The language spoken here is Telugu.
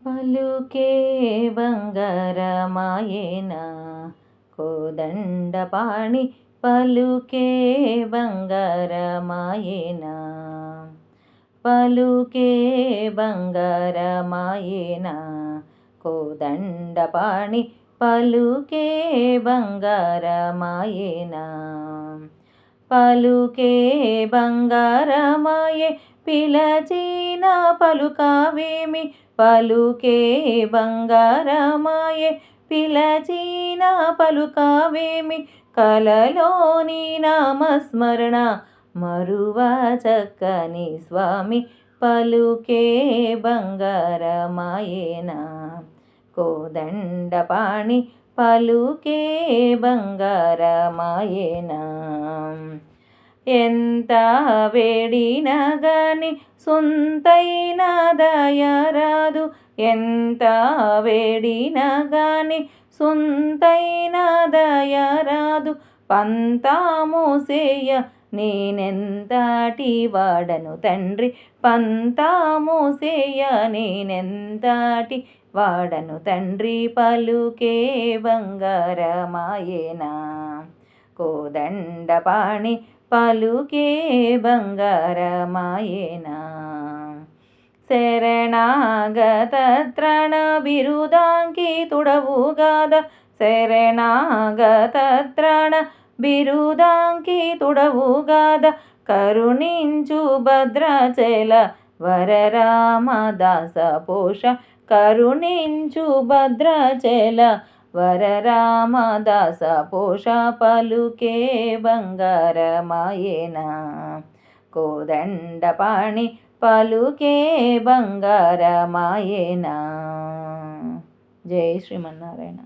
పలుకే బంగారమాయెనా కోదండపాణి పలుకే బంగారమాయెనా పలుకే బంగారమాయెనా కోదండపాణి పలుకే బంగారమాయెనా పలుకే బంగారమాయె పిలచిన పలుకావేమి పలుకే బంగారమాయె పిలచిన పలుకావేమి కలలోని నామస్మరణ మరువా చక్కని స్వామి పలుకే బంగారమాయెనా కోదండపాణి పలుకే బంగారమాయెనా ఎంత వేడినా గాని సొంతైన దయరాదు ఎంత వేడినా గాని సొంతైన దయరాదు పంతామోసేయ నేనెంతటి వాడను తండ్రి పంతామోసేయ నేనెంతటి వాడను తండ్రి పలుకే బంగారమాయెనా కోదండపాణి పలుకే బంగారమాయెనా శరణాగత త్రణ బిరుదాంకితుడవుగాద శరణాగత త్రణ బిరుదాంకితుడవుగాద కరుణించు భద్రాచల వరరామదాస పోష కరుణించు భద్రాచల వరరామదాస పోష పలుకే బంగారమాయెనా కోదండపాణి పలుకే బంగారమాయెనా. జై శ్రీమన్నారాయణ.